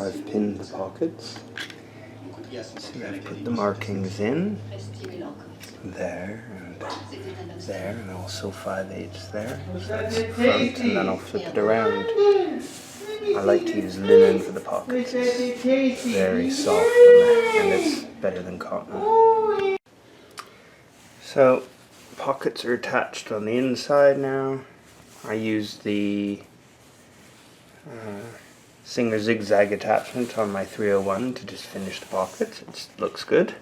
I've pinned the pockets. So I've put the markings in, there and also 5/8 there. So that's the front, and then I'll flip it around. I like to use linen for the pockets. It's very soft and it's better than cotton. So pockets are attached on the inside now. I use the Singer ZigZag Attachment on my 301 to just finish the pockets. It looks good.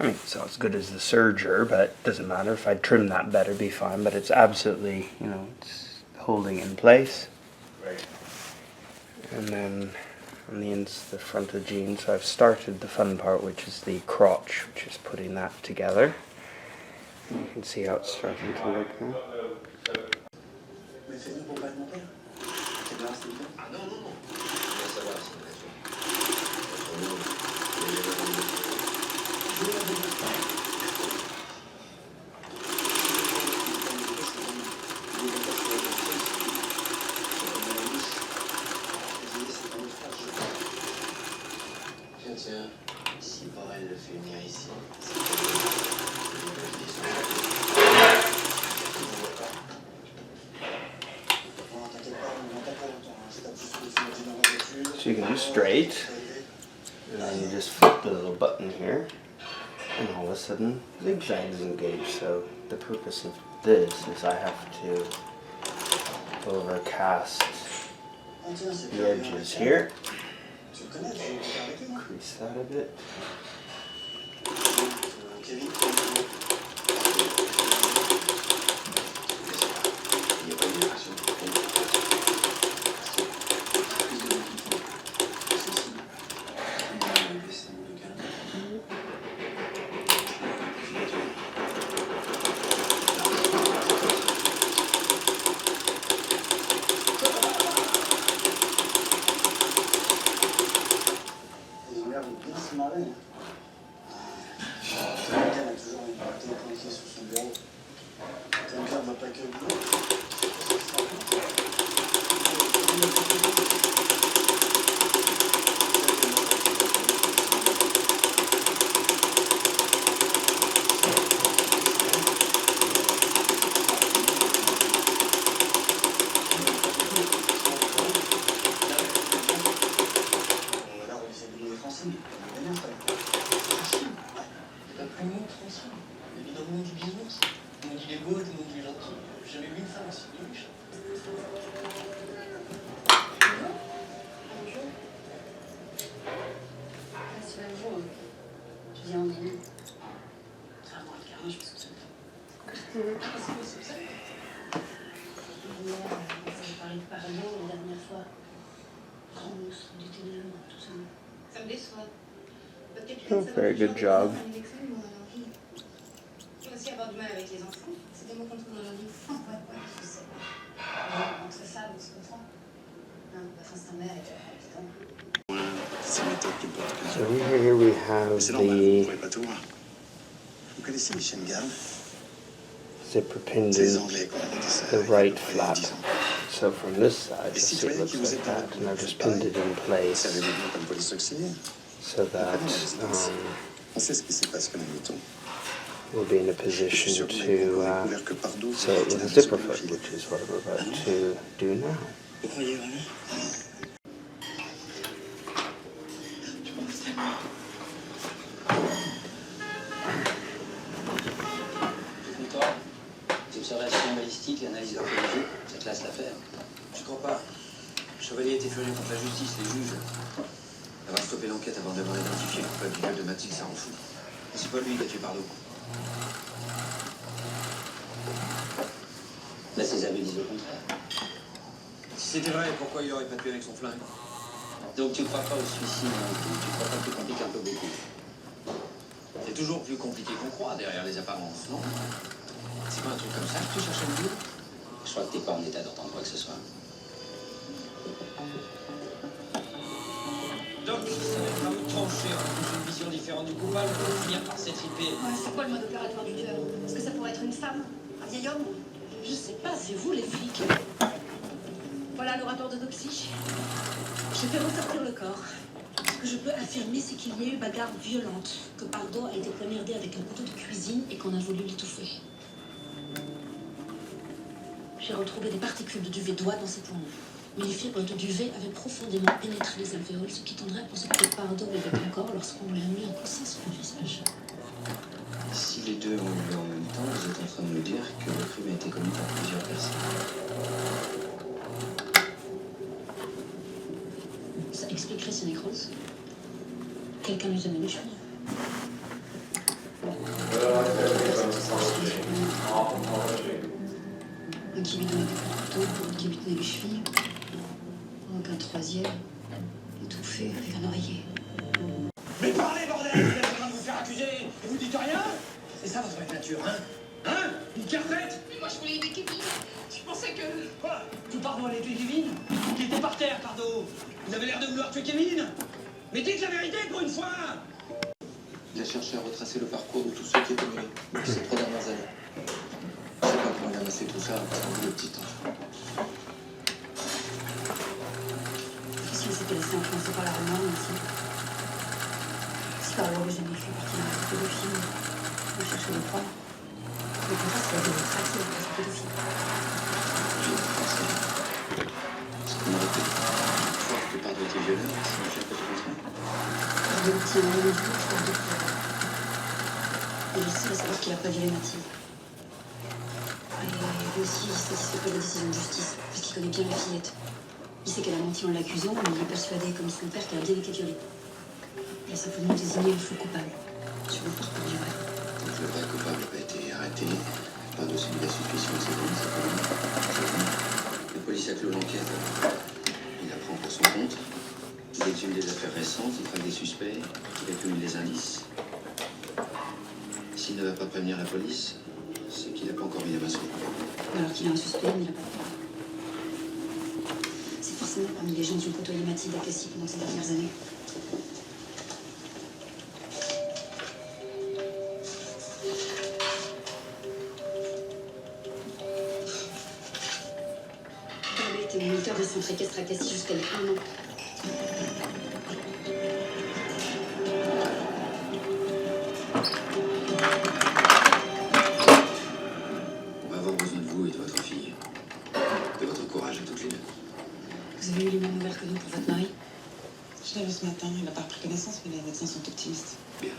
I mean, it's not as good as the serger, but it doesn't matter. If I trim that better, it'd be fine. But it's absolutely, you know, it's holding in place. Right. And then on the front of the jeans, so I've started the fun part, which is the crotch, which is putting that together. And you can see how it's starting to look now. So you can do straight, and then you just flip the little button here, and all of a sudden zigzag is engaged. So the purpose of this is I have to overcast the edges here, crease that a bit. Oh, very good job. So here we have the zipper pinned in the right flap. So from this side, you'll see it looks like that, and I've just pinned it in place so that we'll be in a position to sew it with a zipper foot, which is what we're about to do now. Observation balistique et analyse archéologique, ça classe l'affaire. Je crois pas. Le chevalier était furieux contre la justice, les juges. Avoir stoppé l'enquête avant d'avoir identifié le coupable du viol de Mathilde, ça en fout. Et c'est pas lui qui a tué Pardo. Là, ses aveux disent le contraire. Si c'était vrai, pourquoi il aurait pas tué avec son flingue? Donc tu crois pas au suicide, tu crois pas que tu compliques un peu beaucoup? C'est toujours plus compliqué qu'on croit derrière les apparences, non? C'est pas un truc comme ça que tu cherches à me dire? Je crois que t'es pas en état d'entendre quoi que ce soit. Donc, ça va être à vous trancher entre une vision différente du coupable pour finir par s'étriper. Ouais, c'est quoi le mode opératoire du tueur? Est-ce que ça pourrait être une femme? Un vieil homme? Je sais pas, c'est vous les flics. Voilà le laboratoire d'autopsie. J'ai fait ressortir le corps. Ce que je peux affirmer, c'est qu'il y a eu bagarre violente, que Pardo a été poignardé avec un couteau de cuisine et qu'on a voulu l'étouffer. J'ai retrouvé des particules de duvet d'oie dans ses poumons. Mais les fibres de duvet avaient profondément pénétré les alvéoles, ce qui tendrait à penser que Pardo vivait encore lorsqu'on lui a mis un coussin sur le visage. Si les deux ont eu lieu en même temps, vous êtes en train de me dire que le crime a été commis par plusieurs personnes. Ça expliquerait ces nécroses. Quelqu'un lui a donné les chevilles. Un qui lui donnait des coups de couteau, l'autre qui lui tenait les chevilles. Donc un troisième, étouffé avec un oreiller. Mais parlez, bordel! Vous êtes en train de vous faire accuser et vous dites rien? C'est ça votre vraie nature, hein? Hein? Une carpette? Mais moi je voulais aider Kevin. Je pensais que... Quoi? Tout Pardo allait tuer Kevin? Il était par terre, Pardo! Vous avez l'air de vouloir tuer Kevin? Mais dites la vérité pour une fois! Il a cherché à retracer le parcours de tous ceux qui étaient menés ces 3 dernières années. Je sais pas comment il a amassé tout ça, le petit enfant. Si on s'était laissé influencer par la rumeur, aussi. Si par l'origine des filles partie d'un pédophile, on cherchait les preuves. Le contrat, c'est la démocratie avec ce pédophile. J'y ai pensé. Ce qu'on aurait pu voir que Pardo était violeur, c'est un fait comme ça. Je vais obtenir un rendez-vous, je parle de preuves. Et je sais savoir qu'il a pas violé Mathilde. Et lui aussi, il satisfait pas de la décision de justice, puisqu'il connaît bien la fillette. Il sait qu'elle a menti en l'accusant, mais il est persuadé, comme son père, qu'elle a bien été violée. Il a simplement désigné le faux coupable, sur le parcours du vrai. Donc le vrai coupable n'a pas été arrêté, pas de celui de la suspicion de ses amis, le police a clos l'enquête. Il la prend pour son compte. Il exhume des affaires récentes, il traque des suspects, il accumule des indices. S'il ne va pas prévenir la police, c'est qu'il n'a pas encore mis la main sur le coupable. Alors qu'il a un suspect, mais il n'a pas de preuve. C'est forcément parmi les gens qui ont côtoyé Mathilde à Cassis pendant ces dernières années. LB était moniteur des centres équestres à Cassis jusqu'à il y a 1 an. On va avoir besoin de vous et de votre fille. De votre courage à toutes les deux. Vous avez eu les mêmes nouvelles que nous pour votre mari? Je l'ai vu ce matin, il n'a pas repris connaissance, mais les médecins sont optimistes. Bien.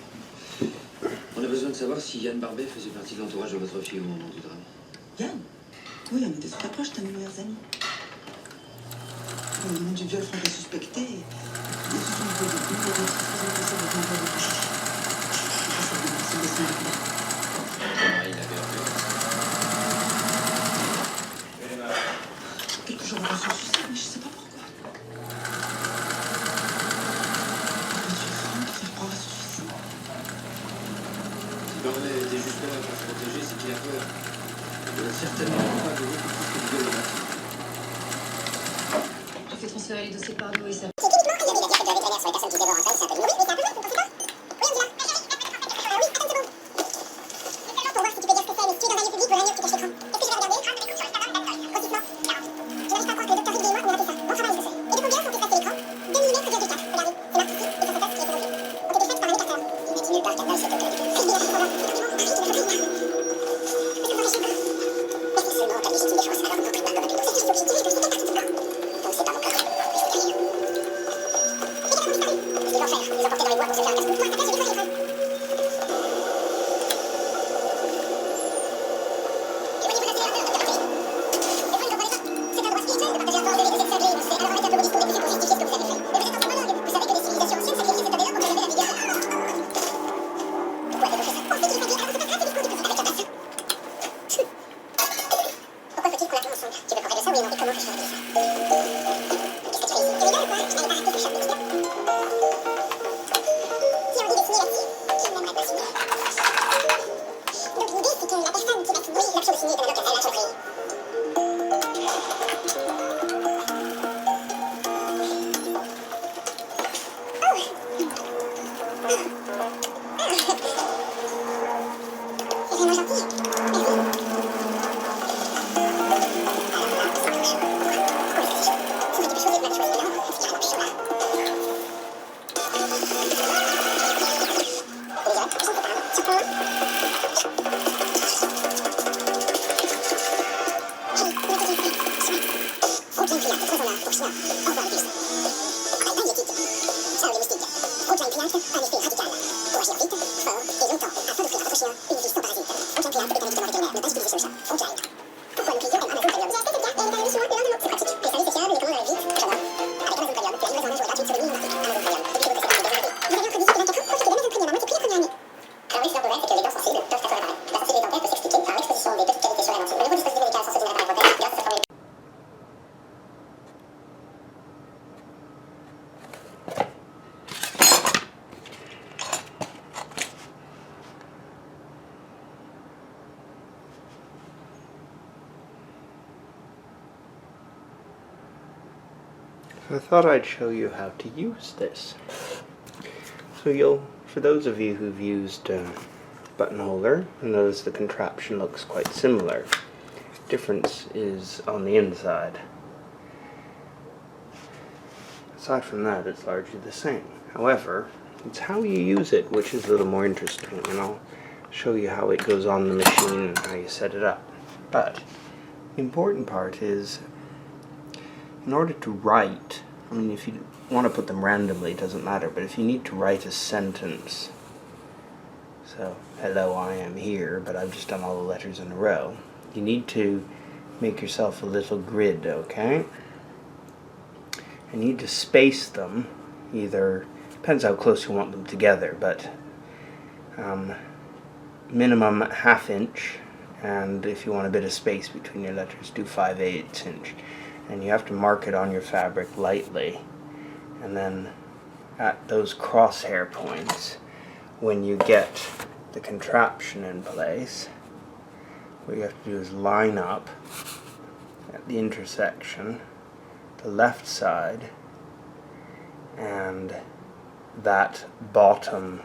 On a besoin de savoir si Yann Barbet faisait partie de l'entourage de votre fille au moment du drame. Yann? Oui, on était très proches, t'as mes meilleurs amis. Au moment du viol, Franck l'a suspecté et ils se sont vus avec nous et d'autres faisant passer avec un vol de couche. Et ça a commencé à descendre la couleur. Ton mari l'avait enlevé. Quelques jours avant son suicide, mais je sais pas pourquoi. Monsieur Franck fait croire à son suicide. Si Barbet était juste là pour se protéger, c'est qu'il a peur. Il est certainement pas de beaucoup plus que du viol de Mathilde. J'ai fait transférer les dossiers de Pardo et ça. I thought I'd show you how to use this. So for those of you who've used buttonholer, notice the contraption looks quite similar. Difference is on the inside. Aside from that, it's largely the same. However, it's how you use it which is a little more interesting, and I'll show you how it goes on the machine and how you set it up. But the important part is, in order to write, I mean, if you want to put them randomly, it doesn't matter, but if you need to write a sentence, so, hello, I am here, but I've just done all the letters in a row, you need to make yourself a little grid, okay? And you need to space them, either, depends how close you want them together, but minimum ½ inch, and if you want a bit of space between your letters, do 5/8 inch. And you have to mark it on your fabric lightly, and then at those crosshair points, when you get the contraption in place, what you have to do is line up at the intersection, the left side, and that bottom.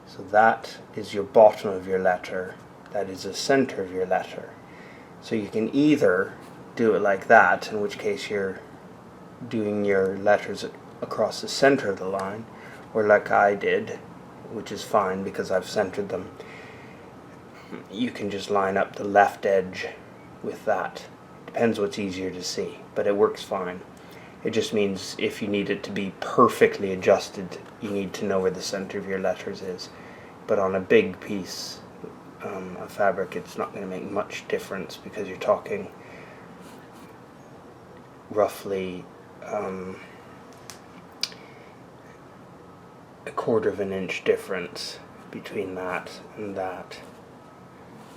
So that is your bottom of your letter, that is the center of your letter. So you can either do it like that, in which case you're doing your letters across the center of the line, or like I did, which is fine because I've centered them, you can just line up the left edge with that. Depends what's easier to see, but it works fine. It just means if you need it to be perfectly adjusted, you need to know where the center of your letters is. But on a big piece of fabric, it's not going to make much difference, because you're talking roughly a 1/4 inch difference between that and that.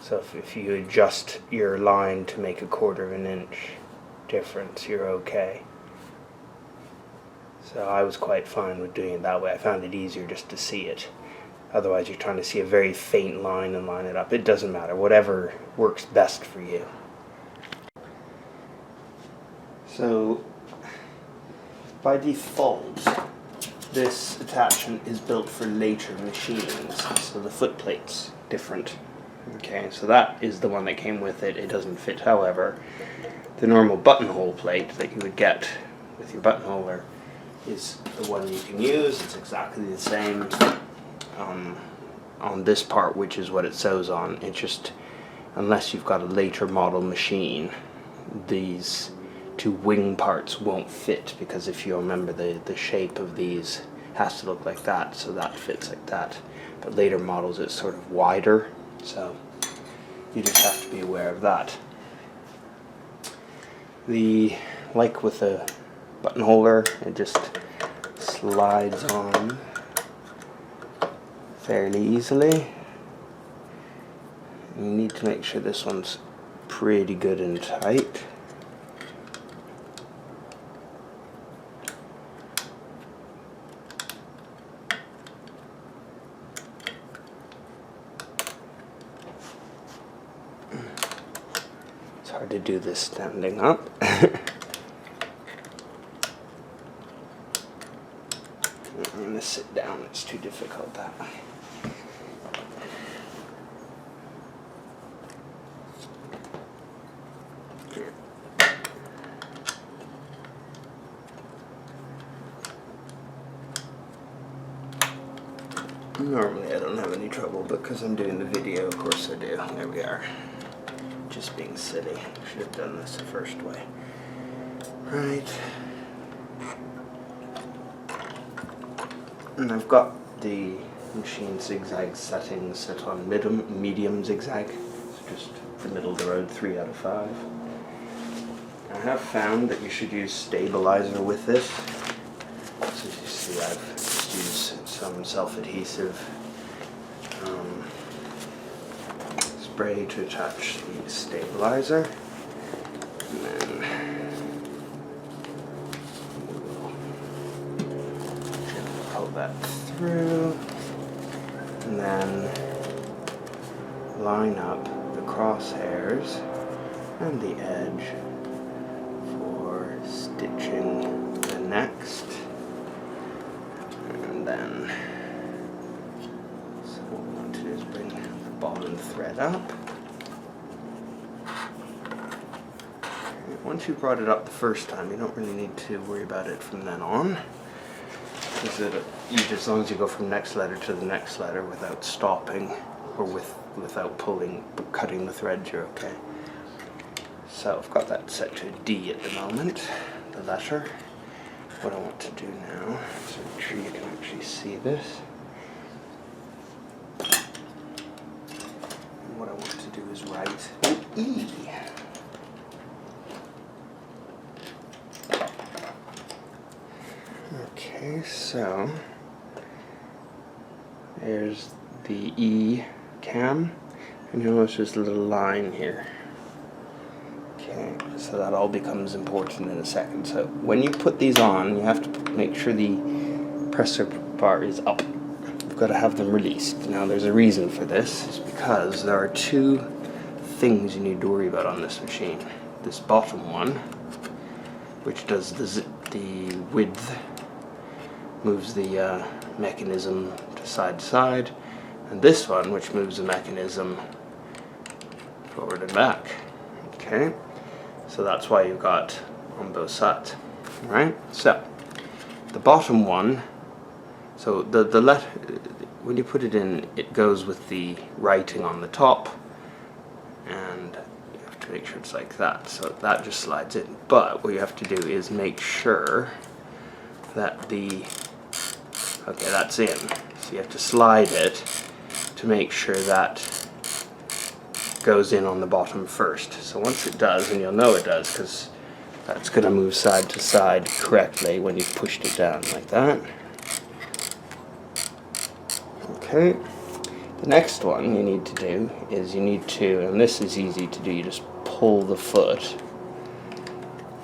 So if you adjust your line to make a 1/4 inch difference, you're okay. So I was quite fine with doing it that way. I found it easier just to see it. Otherwise you're trying to see a very faint line and line it up. It doesn't matter, whatever works best for you. So by default, this attachment is built for later machines, so the footplate's different. Okay, so that is the one that came with it. It doesn't fit, however. The normal buttonhole plate that you would get with your buttonholer is the one you can use. It's exactly the same on this part, which is what it sews on. It just, unless you've got a later model machine, these two wing parts won't fit, because if you remember, the shape of these has to look like that, so that fits like that. But later models it's sort of wider, so you just have to be aware of that. Like with a buttonholer, it just slides on fairly easily. You need to make sure this one's pretty good and tight. It's hard to do this standing up. I'm going to sit down, it's too difficult that way. Normally I don't have any trouble, but because I'm doing the video, of course I do. There we are. Just being silly. Should have done this the first way. Right. And I've got the machine zigzag settings set on medium zigzag. So just the middle of the road, 3 out of 5. I have found that you should use stabilizer with this. So as you see, I've just used some self-adhesive spray to attach the stabilizer. And then pull that through. And then line up the crosshairs and the edge for stitching the next. And then, so what we want to do is bring the bottom thread up. Once you brought it up the first time, you don't really need to worry about it from then on. As long as you go from next letter to the next letter without stopping or without cutting the thread, you're okay. So I've got that set to D at the moment, the letter. What I want to do now is make sure you can actually see this. And what I want to do is write an E. Okay, so there's the E cam, and you'll notice there's a little line here. Okay, so that all becomes important in a second. So when you put these on, you have to make sure the presser bar is up. You've got to have them released. Now there's a reason for this. It's because there are 2 things you need to worry about on this machine. This bottom one, which does the width, moves the mechanism to side, and this one, which moves the mechanism forward and back. Okay, so that's why you've got on both sides, right? So the bottom one, so the letter, when you put it in, it goes with the writing on the top, and you have to make sure it's like that. So that just slides in. But what you have to do is make sure that okay, that's in. So you have to slide it to make sure that goes in on the bottom first. So once it does, and you'll know it does because that's going to move side to side correctly when you've pushed it down like that. Okay. The next one you need to do is and this is easy to do, you just pull the foot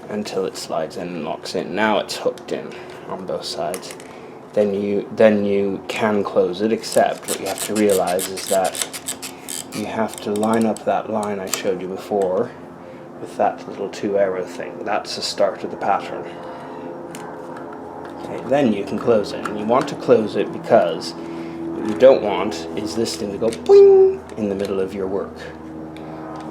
until it slides in and locks in. Now it's hooked in on both sides. Then you can close it, except what you have to realize is that you have to line up that line I showed you before with that little 2 arrow thing. That's the start of the pattern. Okay, then you can close it. And you want to close it because what you don't want is this thing to go boing in the middle of your work.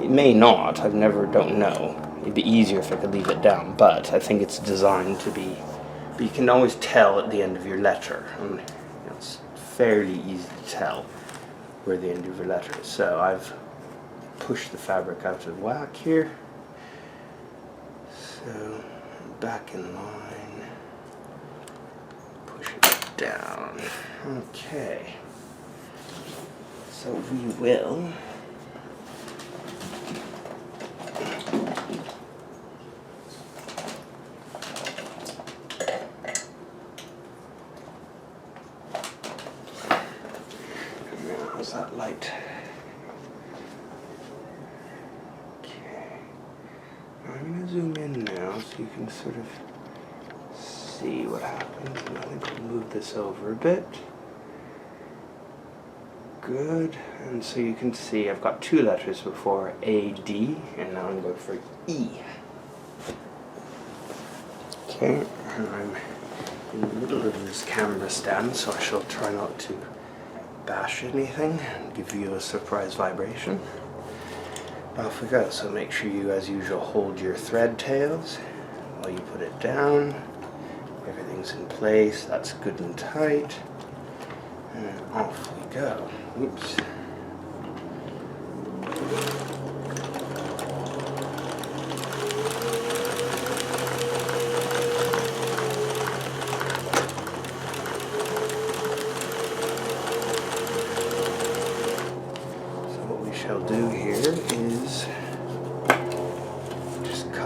It may not, don't know. It'd be easier if I could leave it down, but I think it's designed to be. But you can always tell at the end of your letter. And it's fairly easy to tell where the end of your letter is. So I've pushed the fabric out of whack here. So back in line. Push it down. Okay. So we will how's that light? Okay. I'm going to zoom in now so you can sort of see what happens. And I think I'll move this over a bit. Good. And so you can see I've got 2 letters before, A, D, and now I'm going for E. Okay, and I'm in the middle of this camera stand, so I shall try not to bash anything and give you a surprise vibration. Off we go. So make sure you, as usual, hold your thread tails while you put it down. Everything's in place. That's good and tight. And off we go. Oops.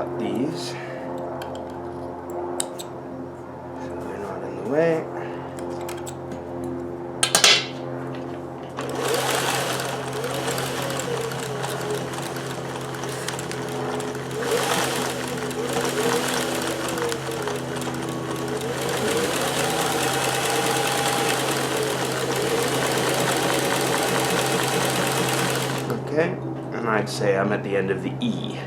cut these so they're not in the way. Okay, and I'd say I'm at the end of the E.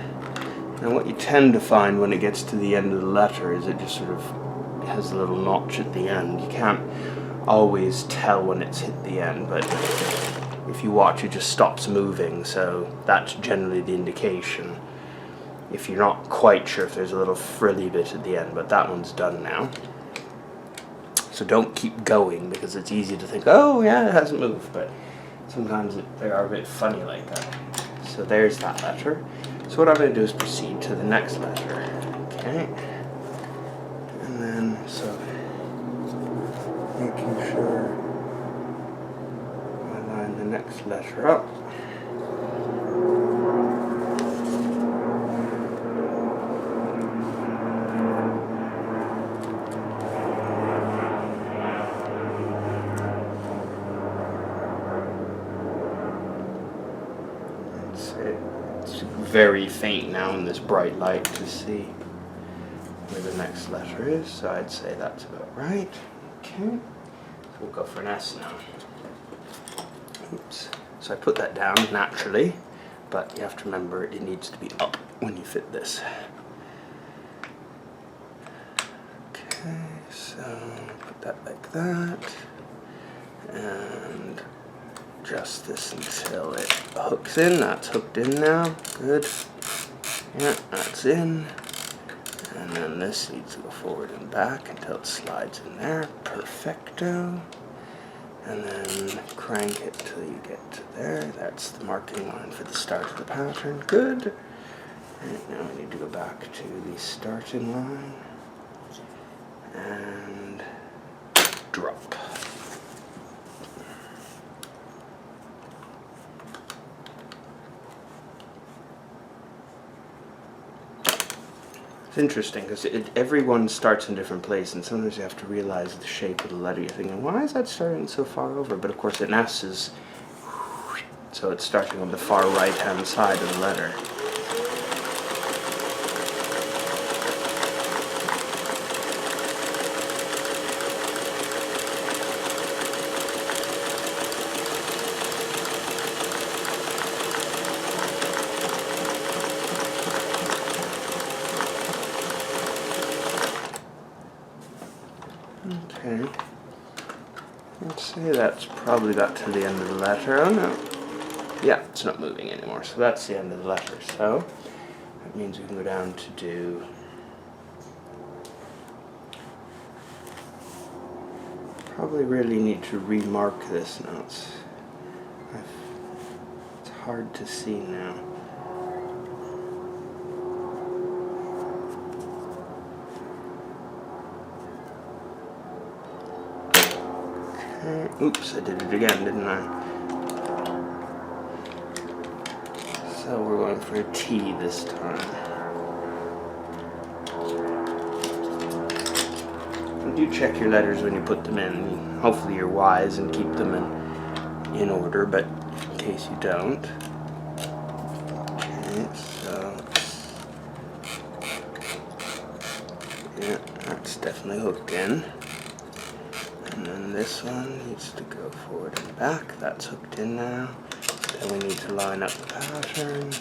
And what you tend to find when it gets to the end of the letter is it just sort of has a little notch at the end. You can't always tell when it's hit the end, but if you watch, it just stops moving, so that's generally the indication. If you're not quite sure if there's a little frilly bit at the end, but that one's done now. So don't keep going, because it's easy to think, oh yeah, it hasn't moved, but sometimes they are a bit funny like that. So there's that letter. So what I'm going to do is proceed to the next letter. Okay. And then, so, making sure I line the next letter up. It's very faint now in this bright light to see where the next letter is, so I'd say that's about right. Okay, so we'll go for an S now. Oops. So I put that down naturally, but you have to remember it needs to be up when you fit this. Okay, so put that like that, and adjust this until it hooks in. That's hooked in now. Good. Yeah, that's in. And then this needs to go forward and back until it slides in there. Perfecto. And then crank it till you get to there. That's the marking line for the start of the pattern. Good. Right, now we need to go back to the starting line and drop. It's interesting because everyone starts in a different place, and sometimes you have to realize the shape of the letter. You're thinking, why is that starting so far over? But of course an S is, so it's starting on the far right hand side of the letter. Okay, let's say that's probably got to the end of the letter. Oh no, yeah, it's not moving anymore, so that's the end of the letter. So that means we can go down to do probably really need to remark this now. It's hard to see now. Oops, I did it again, didn't I? So we're going for a T this time. And do check your letters when you put them in. Hopefully you're wise and keep them in order, but in case you don't. Okay, so yeah, that's definitely hooked in. And then this one needs to go forward and back. That's hooked in now. Then we need to line up the pattern.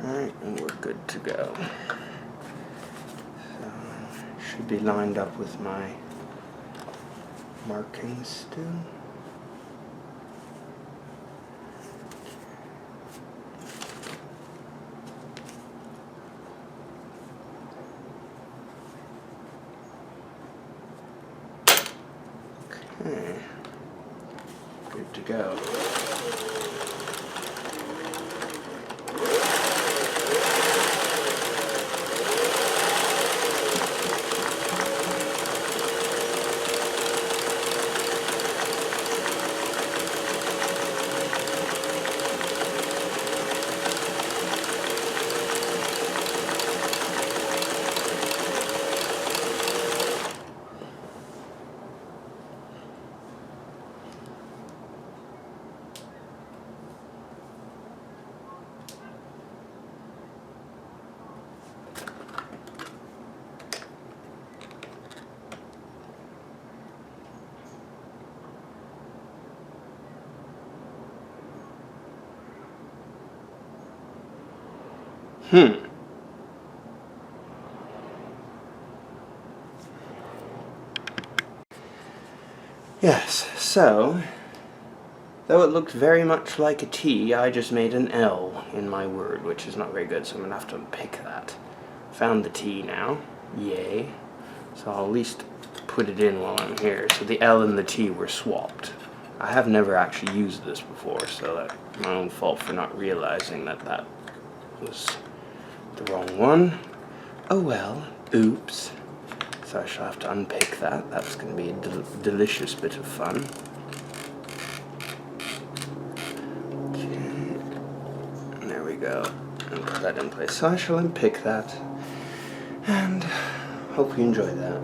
Alright, and we're good to go. So, should be lined up with my markings still. Okay, good to go. Yes, so, though it looked very much like a T, I just made an L in my word, which is not very good, so I'm going to have to unpick that. Found the T now. Yay. So I'll at least put it in while I'm here. So the L and the T were swapped. I have never actually used this before, so that's my own fault for not realizing that that was the wrong one. Oh well, oops. So I shall have to unpick that. That's going to be a delicious bit of fun. Okay. And there we go. And put that in place. So I shall unpick that. And hope you enjoy that.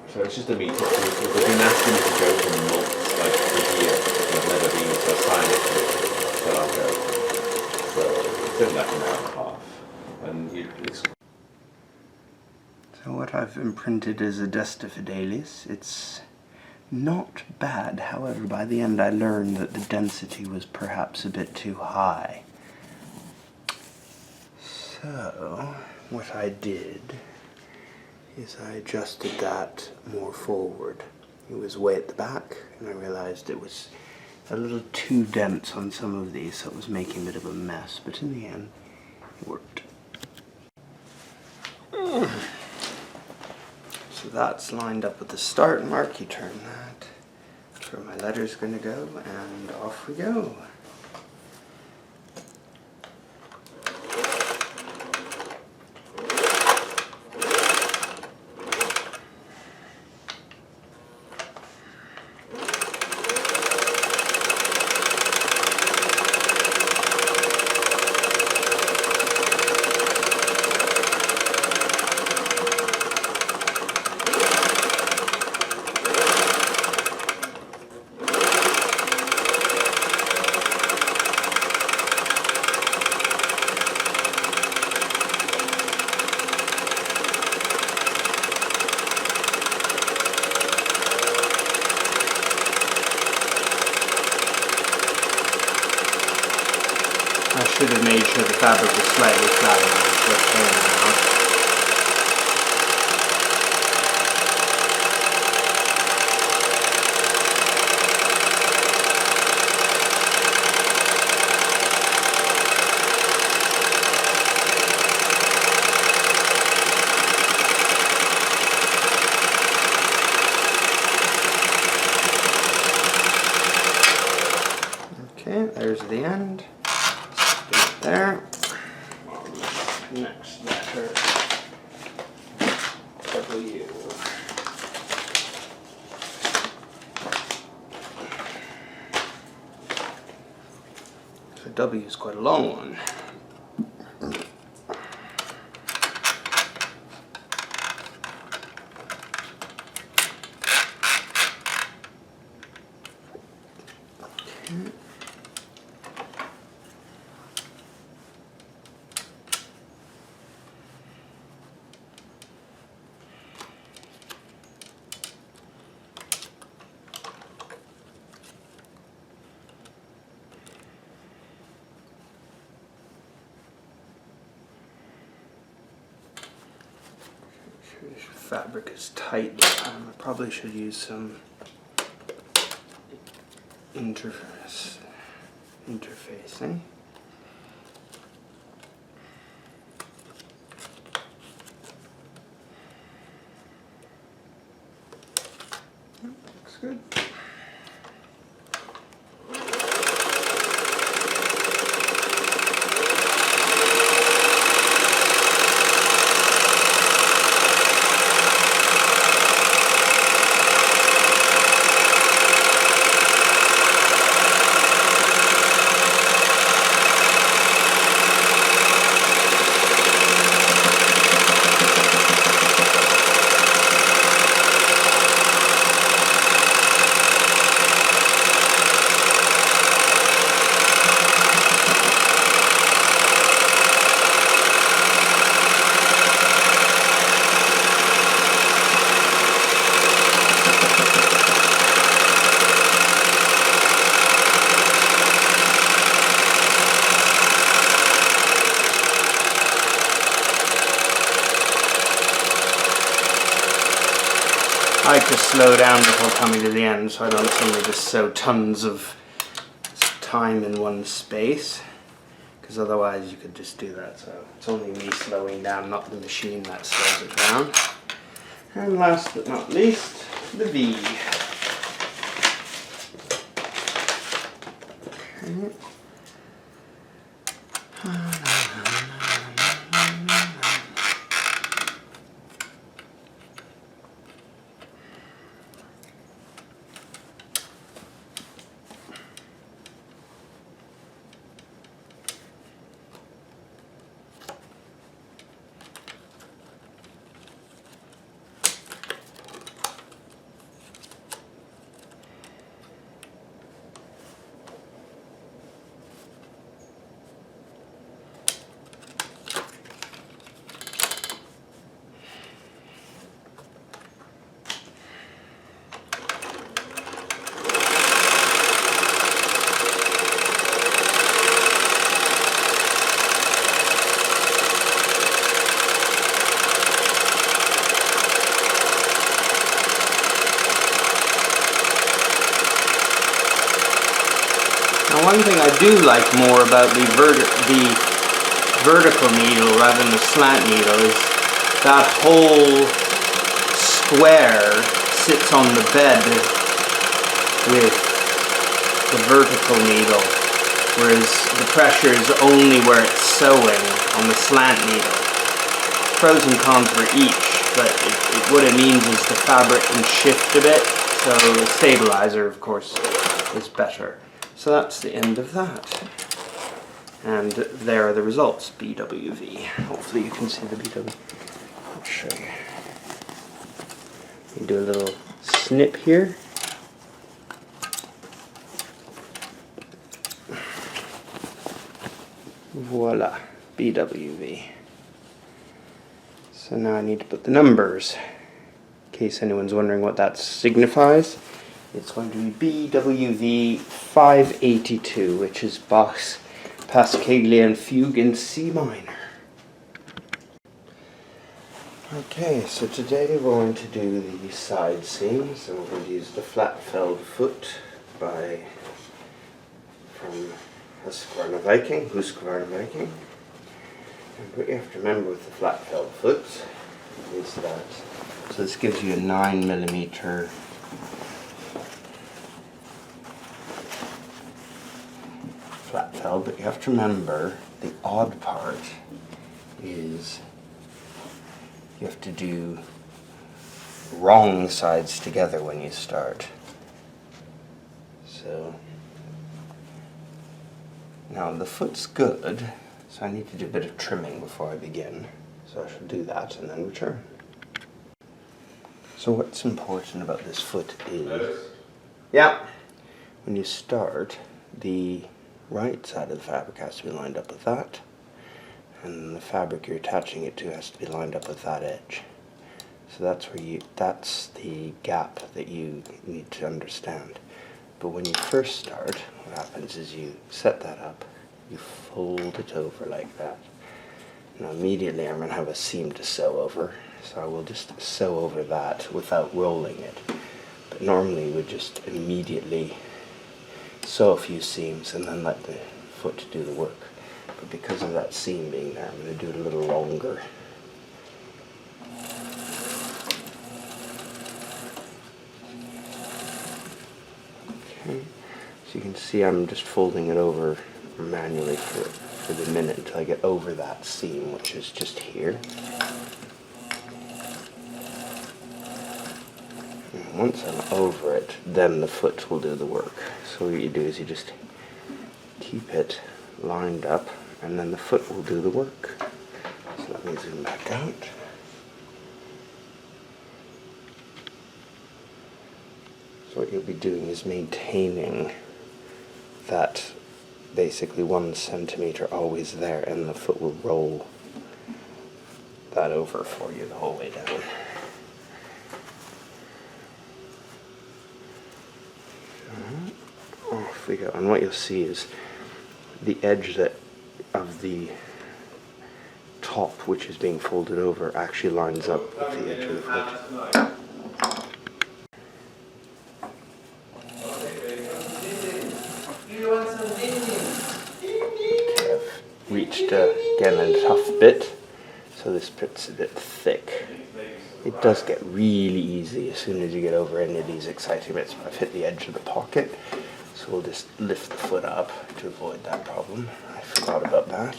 So it's just a meetup. We've been asking to go for months, like a year, and I've never been, so I signed up for it. So I'll go. So it's only like an hour and a half. And it's... So what I've imprinted is a Desta Fidelis. It's not bad, however, by the end I learned that the density was perhaps a bit too high. So, what I did is I adjusted that more forward. It was way at the back, and I realized it was a little too dense on some of these, so it was making a bit of a mess, but in the end, it worked. So that's lined up with the start mark. You turn that. That's where my letter's going to go, and off we go. I should have made sure the fabric was slightly flat enough for playing out. Okay, there's the end. There. Next letter, W. So W is quite a long one. Okay. Fabric is tight. I probably should use some interfacing. Looks good. I like to slow down before coming to the end so I don't suddenly just sew tons of time in one space, because otherwise you could just do that. So it's only me slowing down, not the machine that slows it down. And last but not least, the V. Okay. Now, one thing I do like more about the vertical needle rather than the slant needle is that whole square sits on the bed with the vertical needle, whereas the pressure is only where it's sewing on the slant needle. Pros and cons for each, but what it means is the fabric can shift a bit, so the stabilizer, of course, is better. So that's the end of that. And there are the results, BWV. Hopefully you can see the BWV. I'll show you. You do a little snip here. Voila, BWV. So now I need to put the numbers, in case anyone's wondering what that signifies. It's going to be BWV 582, which is Bach's Pascaglian Fugue in C minor. Okay, so today we're going to do the side seams, and we're going to use the flat-felled foot from Husqvarna Viking. And what you have to remember with the flat-felled foot is that, so this gives you a 9mm flat felled, but you have to remember the odd part is you have to do wrong sides together when you start. So now the foot's good, so I need to do a bit of trimming before I begin. So I shall do that and then return. So what's important about this foot is, when you start, the right side of the fabric has to be lined up with that, and the fabric you're attaching it to has to be lined up with that edge. So that's the gap that you need to understand. But when you first start, what happens is you set that up, you fold it over like that. Now immediately I'm going to have a seam to sew over, so I will just sew over that without rolling it. But normally we would just immediately sew a few seams and then let the foot do the work. But because of that seam being there, I'm going to do it a little longer. Okay, so you can see I'm just folding it over manually for the minute until I get over that seam, which is just here. And once I'm over it, then the foot will do the work. So what you do is you just keep it lined up, and then the foot will do the work. So let me zoom back out. So what you'll be doing is maintaining that basically 1 centimeter always there, and the foot will roll that over for you the whole way down. Off we go, and what you'll see is the edge of the top, which is being folded over, actually lines up with the edge of the foot. reached again a tough bit, so this bit's a bit thick. It does get really easy as soon as you get over any of these exciting bits. I've hit the edge of the pocket, so we'll just lift the foot up to avoid that problem. I forgot about that.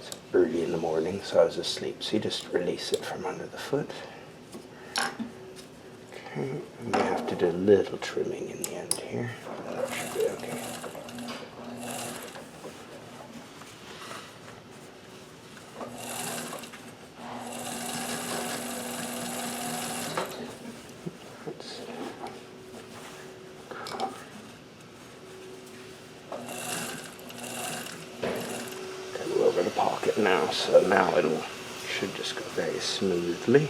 It's early in the morning, so I was asleep, so you just release it from under the foot. Okay, and we have to do a little trimming in the end here. That should be okay. Go over the pocket now, so now should just go very smoothly.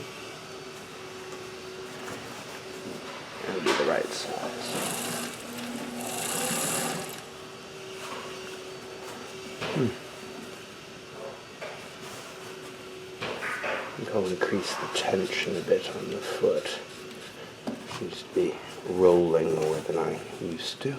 It'll be the right size. I'll increase the tension a bit on the foot. It seems to be rolling more than I used to.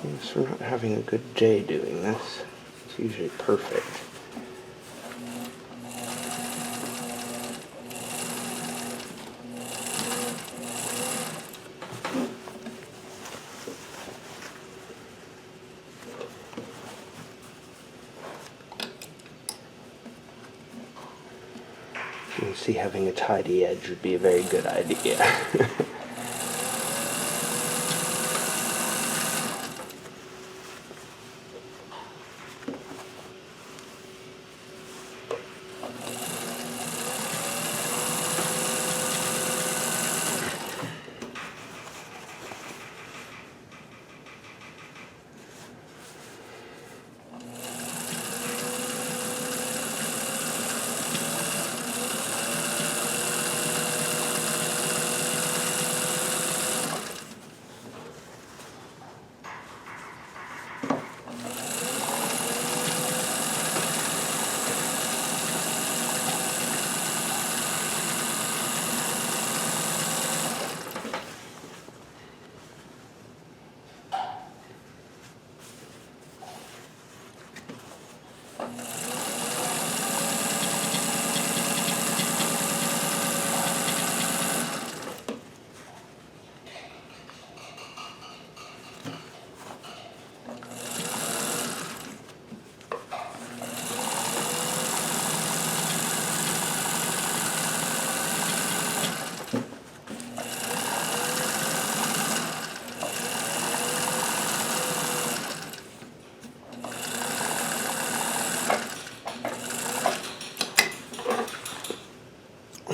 Yes, we're not having a good day doing this. It's usually perfect. You can see having a tidy edge would be a very good idea.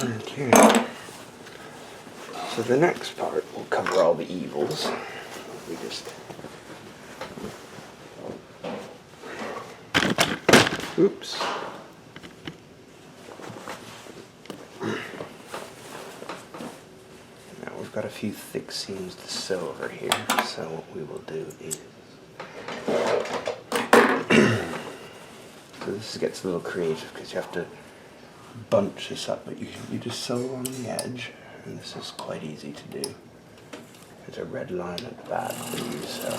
Okay. So the next part will cover all the evils. We just oops. Now we've got a few thick seams to sew over here, so what we will do is so this gets a little creative because you have to bunch this up, but you just sew along the edge, and this is quite easy to do. There's a red line at the back where you sew.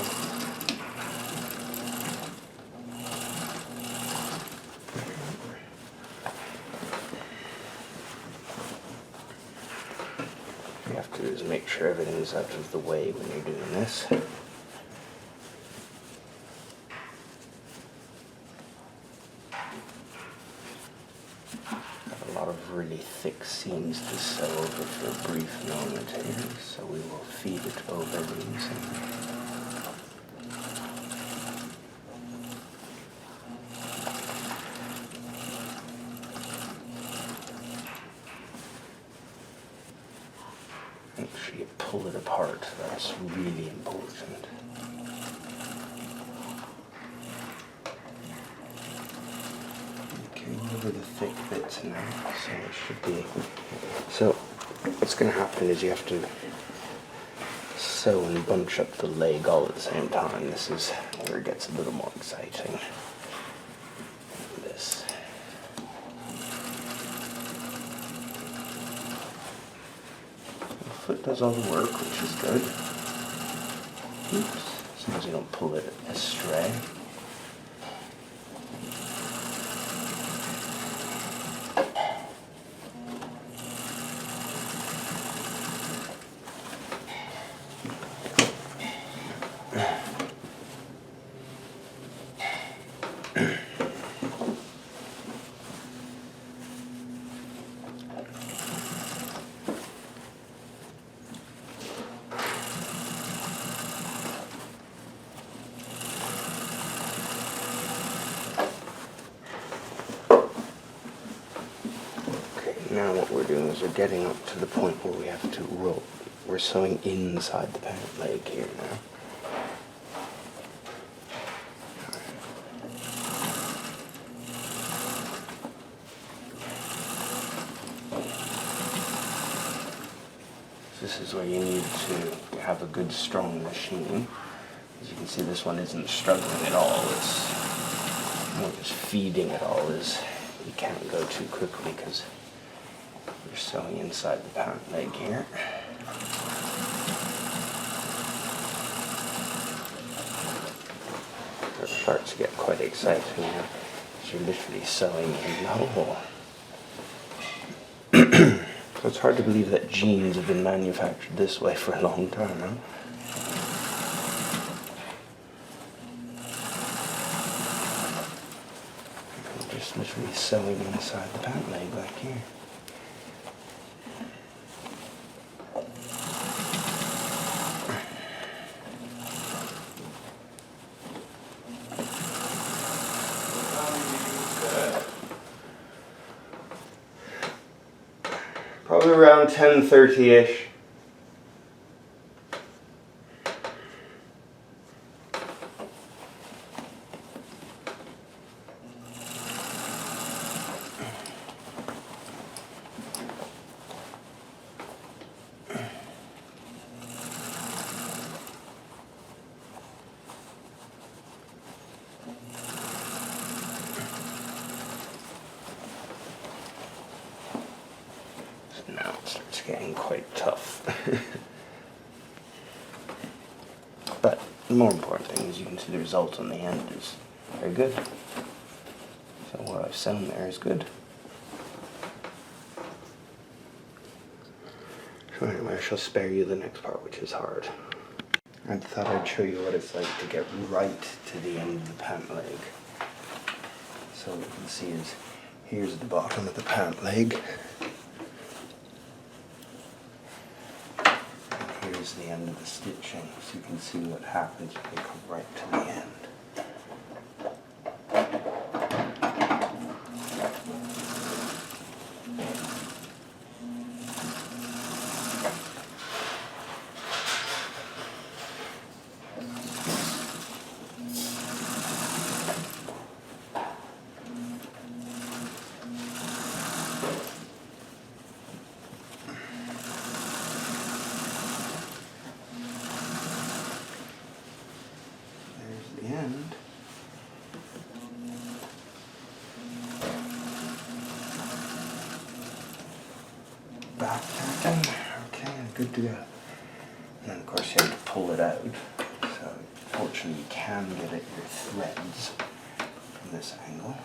What you have to do is make sure everything is out of the way when you're doing this. Really thick seams to sew over for a brief moment here, so we will feed it over these. Make sure you pull it apart, that's really important. over the thick bits now, so it should be. So what's going to happen is you have to sew and bunch up the leg all at the same time. This is where it gets a little more exciting. This. The foot does all the work, which is good. Oops, as long as you don't pull it astray. Now what we're doing is we're getting up to the point where we have to roll. We're sewing inside the pant leg here now. This is where you need to have a good strong machine. As you can see, this one isn't struggling at all. It's more just feeding it all. You can't go too quickly because you're sewing inside the pant leg here. It starts to get quite exciting now. So you're literally sewing in the hole. So it's hard to believe that jeans have been manufactured this way for a long time, huh? I'm just literally sewing inside the pant leg like here. Probably around 10:30-ish. Now it starts getting quite tough. But the more important thing is you can see the result on the end is very good. So what I've sewn there is good. So anyway, I shall spare you the next part, which is hard. I thought I'd show you what it's like to get right to the end of the pant leg. So what you can see is here's the bottom of the pant leg. Here's the end of the stitching, so you can see what happens when you come right to the end. End. Back tacking. Okay, good to go. And then of course you have to pull it out. So fortunately you can get at your threads from this angle.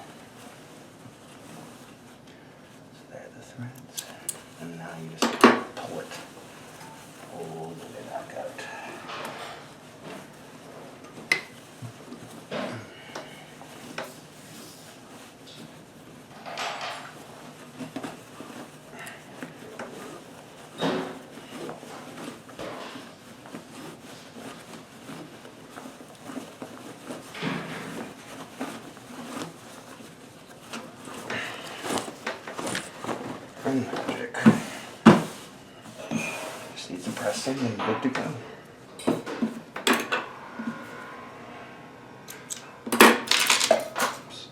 So there are the threads. And now you just pull it all the way back out. Magic. Just needs a pressing and good to go. Oops.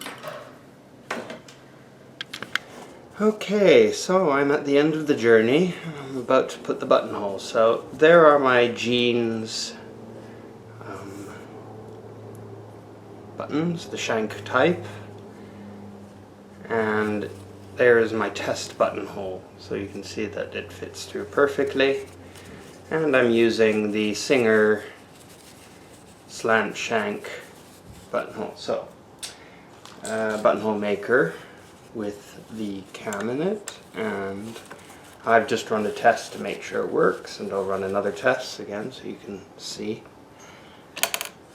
Okay, so I'm at the end of the journey. I'm about to put the buttonhole. So there are my jeans buttons, the shank type, and there is my test buttonhole. So you can see that it fits through perfectly. And I'm using the Singer slant shank buttonhole. So buttonhole maker with the cam in it, and I've just run a test to make sure it works, and I'll run another test again so you can see.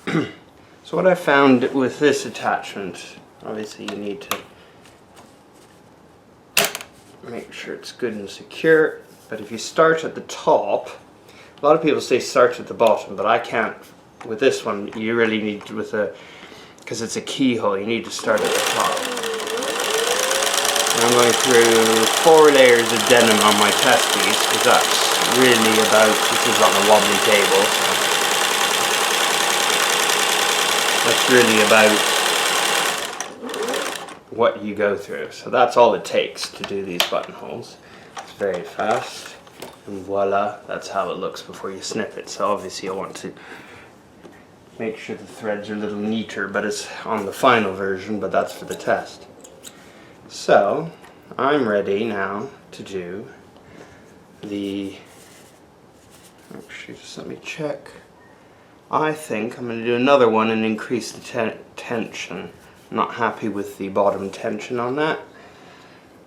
So what I found with this attachment, obviously you need to make sure it's good and secure, but if you start at the top, a lot of people say start at the bottom, but I can't. With this one you really need to, because it's a keyhole, you need to start at the top. I'm going through 4 layers of denim on my test piece, because that's really about, this is on a wobbly table, so that's really about what you go through. So that's all it takes to do these buttonholes. It's very fast, and voila, that's how it looks before you snip it. So obviously you want to make sure the threads are a little neater, but it's on the final version, but that's for the test. So, I'm ready now to do the, actually just let me check. I think I'm going to do another one and increase the tension. I'm not happy with the bottom tension on that.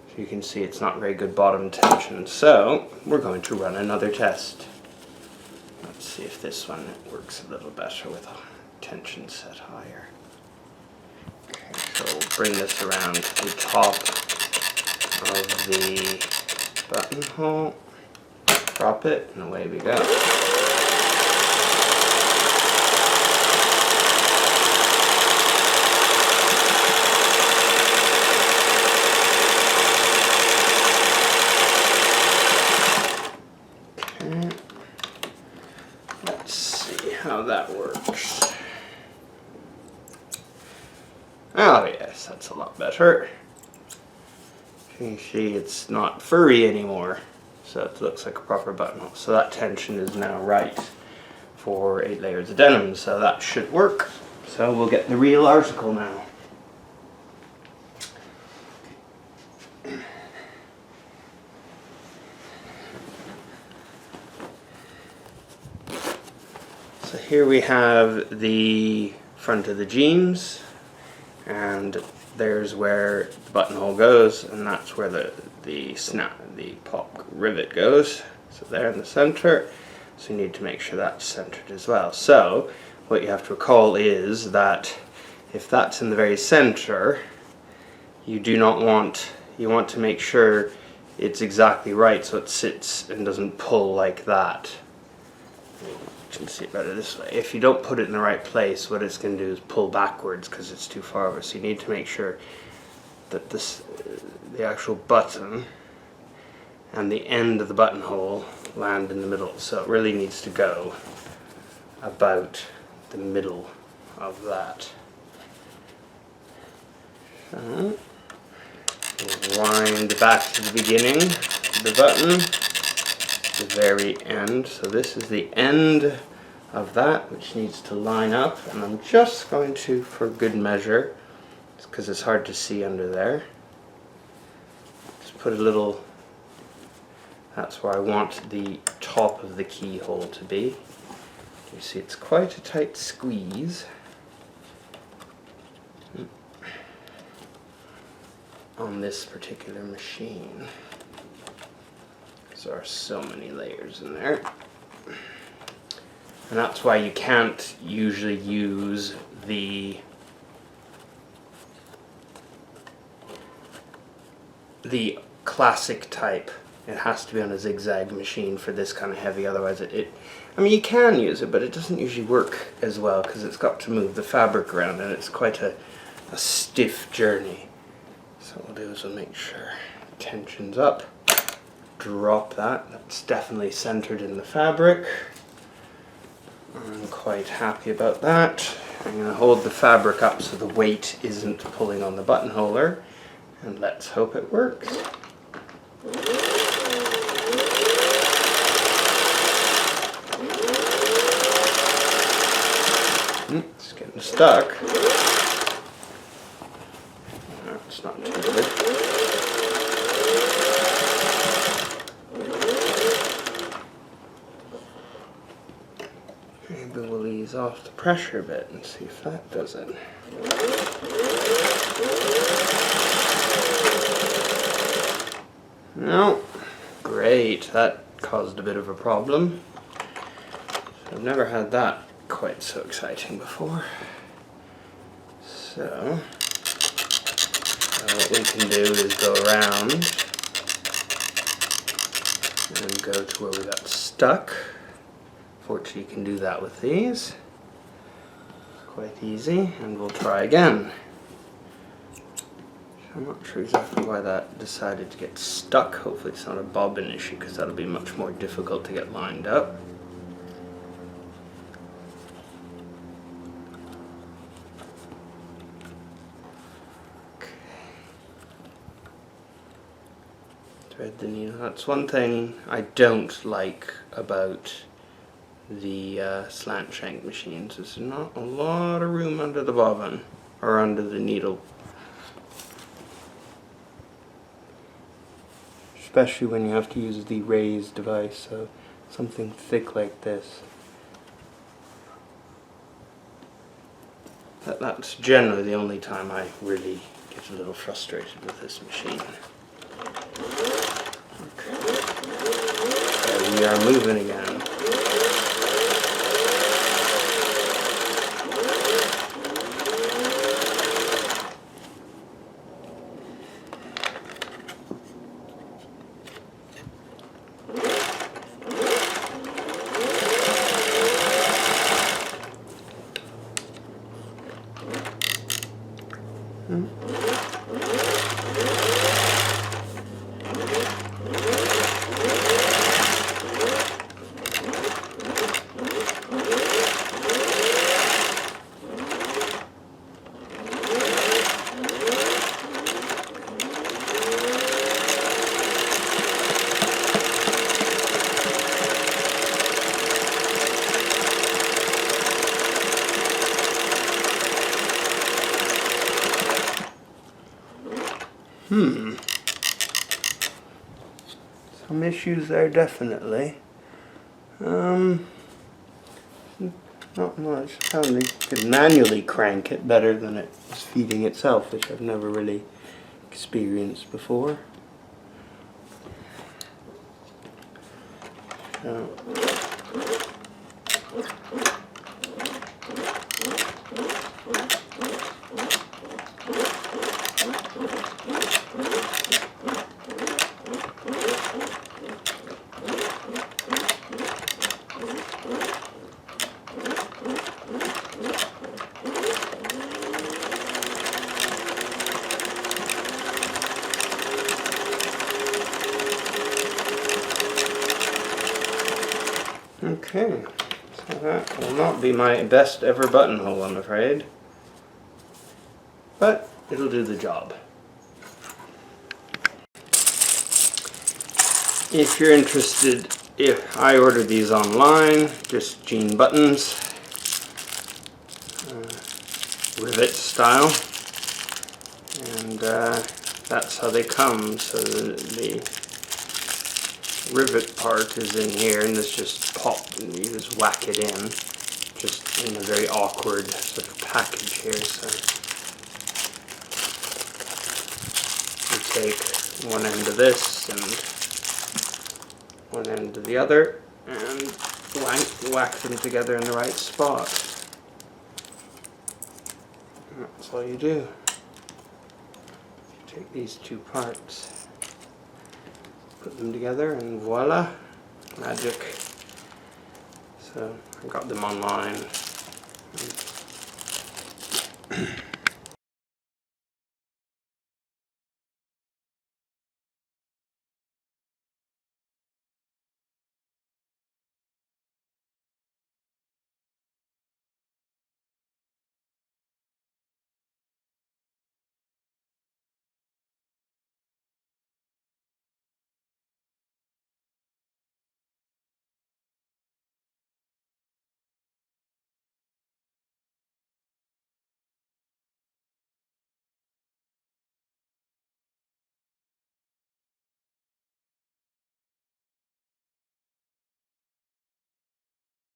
So you can see it's not very good bottom tension. So, we're going to run another test. Let's see if this one works a little better with a tension set higher. So we'll bring this around to the top of the buttonhole, drop it, and away we go. Okay. Let's see how that works. Oh yes, that's a lot better. You can see it's not furry anymore, so it looks like a proper buttonhole. So that tension is now right for 8 layers of denim, so that should work. So we'll get the real article now. So here we have the front of the jeans, and there's where the buttonhole goes, and that's where the pop rivet goes. So there in the center. So you need to make sure that's centered as well. So what you have to recall is that if that's in the very center, you want to make sure it's exactly right so it sits and doesn't pull like that. You can see it better this way. If you don't put it in the right place, what it's going to do is pull backwards because it's too far over. So you need to make sure that the actual button and the end of the buttonhole land in the middle. So it really needs to go about the middle of that. So we'll wind back to the beginning of the button. The very end. So this is the end of that, which needs to line up, and I'm just going to, for good measure, because it's hard to see under there, just put a little, that's where I want the top of the keyhole to be. You see it's quite a tight squeeze on this particular machine. There are so many layers in there, and that's why you can't usually use the classic type. It has to be on a ZigZag machine for this kind of heavy, otherwise I mean you can use it, but it doesn't usually work as well because it's got to move the fabric around, and it's quite a stiff journey. So what we'll do is we'll make sure tension's up. Drop that. That's definitely centered in the fabric. I'm quite happy about that. I'm going to hold the fabric up so the weight isn't pulling on the buttonholer, And let's hope it works. It's getting stuck. No, it's not too good. Maybe we'll ease off the pressure a bit and see if that does it. No. Great, that caused a bit of a problem. I've never had that quite so exciting before. So what we can do is go around and go to where we got stuck. Fortunately, you can do that with these. Quite easy, and we'll try again. I'm not sure exactly why that decided to get stuck. Hopefully it's not a bobbin issue, because that'll be much more difficult to get lined up. Thread the needle. That's one thing I don't like about the slant shank machines. There's not a lot of room under the bobbin or under the needle. Especially when you have to use the raised device, so something thick like this. That's generally the only time I really get a little frustrated with this machine. Okay. So we are moving again. Some issues there, definitely. Not much. I found you could manually crank it better than it was feeding itself, which I've never really experienced before. So. Okay, so that will not be my best ever buttonhole, I'm afraid, but it'll do the job. If you're interested, if I ordered these online, just jean buttons, rivet style, and that's how they come. So the rivet part is in here, and this just and you just whack it in, just in a very awkward sort of package here. So you take one end of this and one end of the other, and whack them together in the right spot. And that's all you do. You take these two parts, put them together, and voila, magic. So I got them online.